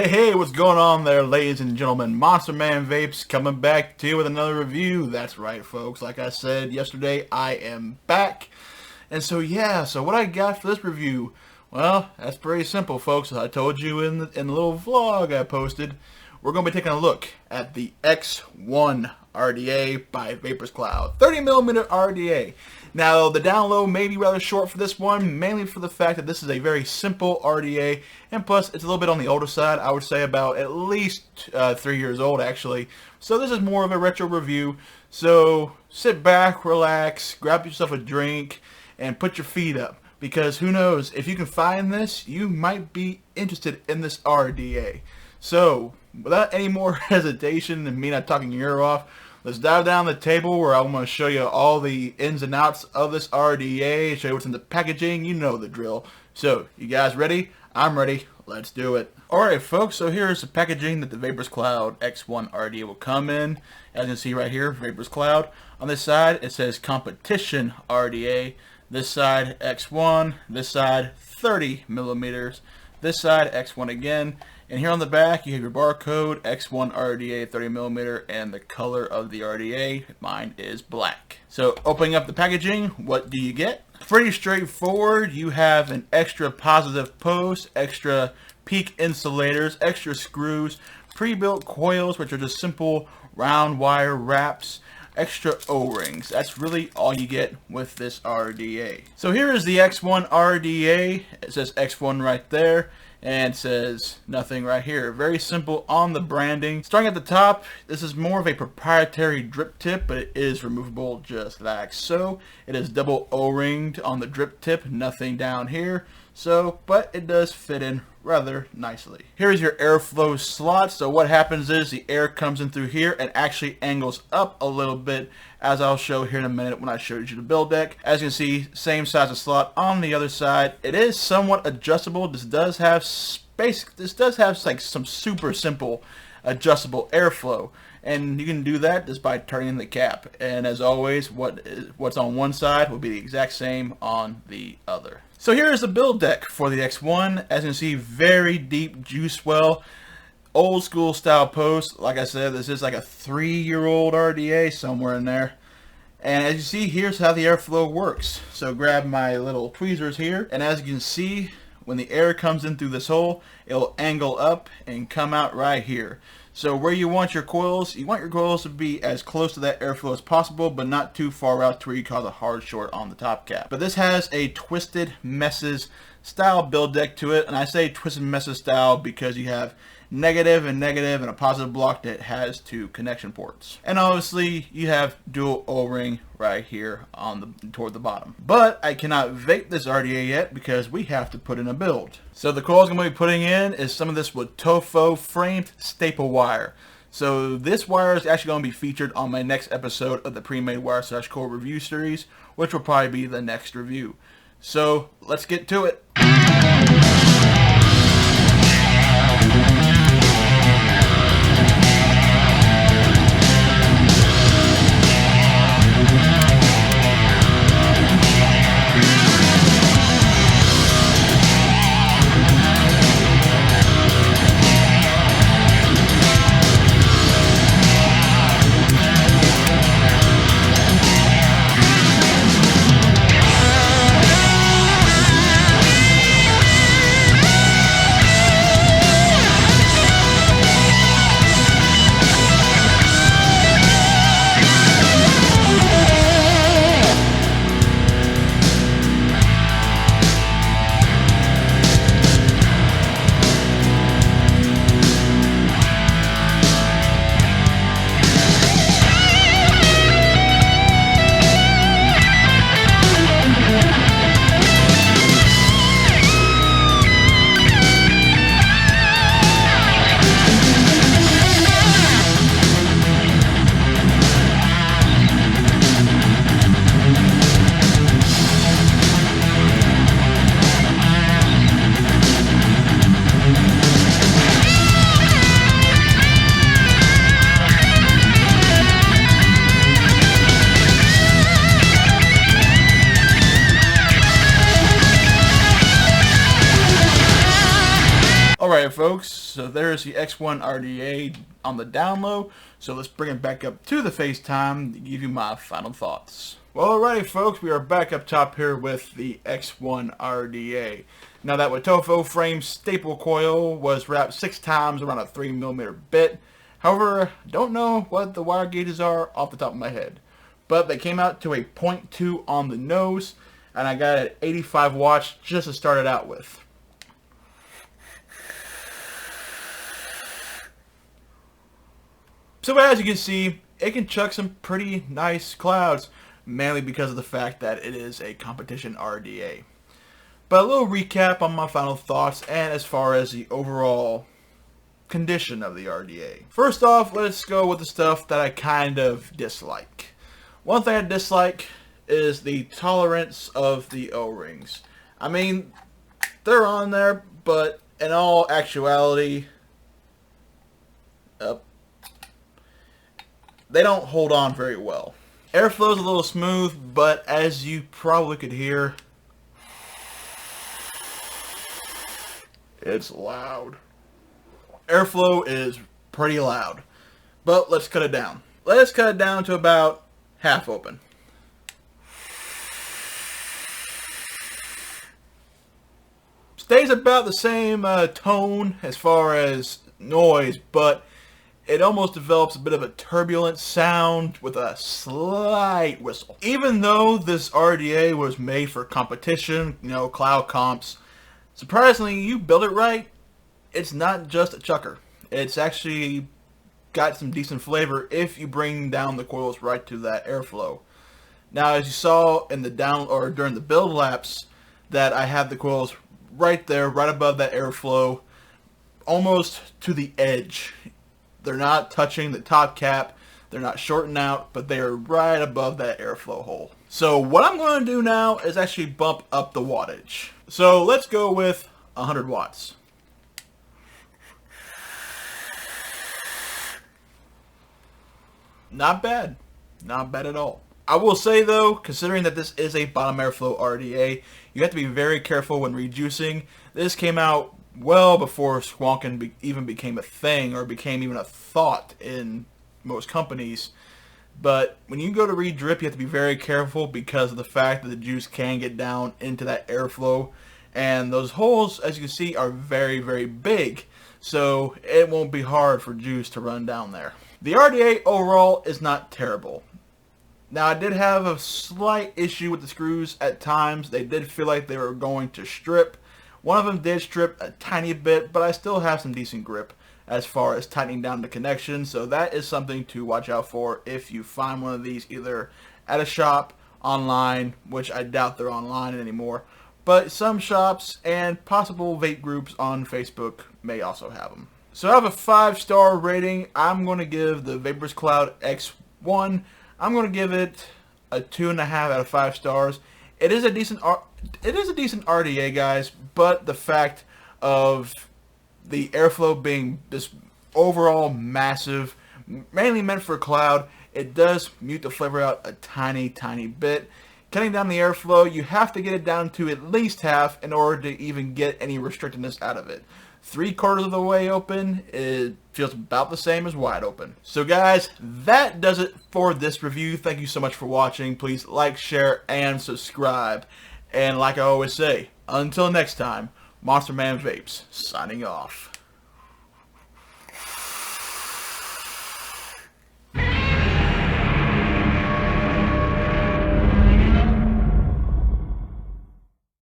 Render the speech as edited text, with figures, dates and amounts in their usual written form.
Hey, what's going on there, ladies and gentlemen? Monster Man Vapes coming back to you with another review. That's right, folks. Like I said yesterday, I am back. And so what I got for this review, well, that's pretty simple, folks. As I told you in the little vlog I posted, we're going to be taking a look at the X1 RDA by Vaporz Cloud. 30mm RDA. Now, the download may be rather short for this one, mainly for the fact that this is a very simple RDA, and plus, it's a little bit on the older side. I would say about at least 3 years old, actually. So this is more of a retro review. So sit back, relax, grab yourself a drink, and put your feet up. Because who knows, if you can find this, you might be interested in this RDA. So, without any more hesitation and me not talking your ear off, let's dive down the table where I'm going to show you all the ins and outs of this RDA, show you what's in the packaging, you know the drill. So, you guys ready? I'm ready. Let's do it. Alright folks, so here's the packaging that the Vaporz Cloud X1 RDA will come in. As you can see right here, Vaporz Cloud. On this side, it says Competition RDA. This side, X1. This side, 30 millimeters. This side, X1 again. And here on the back, you have your barcode, X1 RDA 30mm, and the color of the RDA. Mine is black. So, opening up the packaging, what do you get? Pretty straightforward. You have an extra positive post, extra peak insulators, extra screws, pre-built coils, which are just simple round wire wraps, extra O-rings. That's really all you get with this RDA. So here is the X1 RDA. It says X1 right there, and it says nothing right here. Very simple on the branding. Starting at the top, this is more of a proprietary drip tip, but it is removable just like so. It is double O-ringed on the drip tip, nothing down here. So, but it does fit in rather nicely. Here's your airflow slot. So what happens is the air comes in through here and actually angles up a little bit, as I'll show here in a minute when I showed you the build deck. As you can see, same size of slot on the other side. It is somewhat adjustable. This does have space. This does have like some super simple adjustable airflow, and you can do that just by turning the cap. And as always, what's on one side will be the exact same on the other. So here is the build deck for the X1. As you can see, very deep juice well, old school style post. Like I said, this is like a 3-year-old RDA somewhere in there. And as you see, here's how the airflow works. So grab my little tweezers here, and as you can see, when the air comes in through this hole, it'll angle up and come out right here. So where you want your coils to be as close to that airflow as possible, but not too far out to where you cause a hard short on the top cap. But this has a Twisted Messes style build deck to it, and I say Twisted Messes style because you have negative and a positive block that has 2 connection ports. And obviously you have dual O-ring right here on toward the bottom. But I cannot vape this RDA yet because we have to put in a build. So the coils I'm going to be putting in is some of this with TOFO framed staple wire. So this wire is actually going to be featured on my next episode of the pre-made wire / coil review series, which will probably be the next review. So let's get to it. folks, so there's the X1 RDA on the down low. So let's bring it back up to the FaceTime to give you my final thoughts. Well, alrighty folks, we are back up top here with the X1 RDA. Now that Watofu frame staple coil was wrapped 6 times around a 3mm bit. However, I don't know what the wire gauges are off the top of my head. But they came out to a 0.2 on the nose, and I got it at 85 watts just to start it out with. So as you can see, it can chuck some pretty nice clouds, mainly because of the fact that it is a competition RDA. But a little recap on my final thoughts and as far as the overall condition of the RDA. First off, let's go with the stuff that I kind of dislike. One thing I dislike is the tolerance of the O-rings. I mean, they're on there, but in all actuality, they don't hold on very well. Airflow is a little smooth, but as you probably could hear, it's loud. Airflow is pretty loud, but let's cut it down. Let's cut it down to about half open. Stays about the same tone as far as noise, but it almost develops a bit of a turbulent sound with a slight whistle. Even though this RDA was made for competition, cloud comps, surprisingly, you build it right, it's not just a chucker. It's actually got some decent flavor if you bring down the coils right to that airflow. Now, as you saw in the during the build laps, that I have the coils right there, right above that airflow, almost to the edge. They're not touching the top cap, they're not shorting out, but they are right above that airflow hole. So what I'm going to do now is actually bump up the wattage. So let's go with 100 watts. Not bad. Not bad at all. I will say though, considering that this is a bottom airflow RDA, you have to be very careful when rejuicing. This came out well before squonking even became a thing or became even a thought in most companies. But when you go to re-drip, you have to be very careful because of the fact that the juice can get down into that airflow. And those holes, as you can see, are very, very big. So it won't be hard for juice to run down there. The RDA overall is not terrible. Now, I did have a slight issue with the screws at times. They did feel like they were going to strip. One of them did strip a tiny bit, but I still have some decent grip as far as tightening down the connection. So that is something to watch out for if you find one of these either at a shop, online, which I doubt they're online anymore. But some shops and possible vape groups on Facebook may also have them. So I have a 5-star rating. I'm going to give the Vaporz Cloud X1, I'm going to give it a 2.5 out of 5 stars. It is a decent RDA, guys, but the fact of the airflow being this overall massive, mainly meant for cloud, it does mute the flavor out a tiny, tiny bit. Cutting down the airflow, you have to get it down to at least half in order to even get any restrictedness out of it. 3/4 of the way open, it feels about the same as wide open. So guys, that does it for this review. Thank you so much for watching. Please like, share, and subscribe. And like I always say, until next time, Monster Man Vapes, signing off.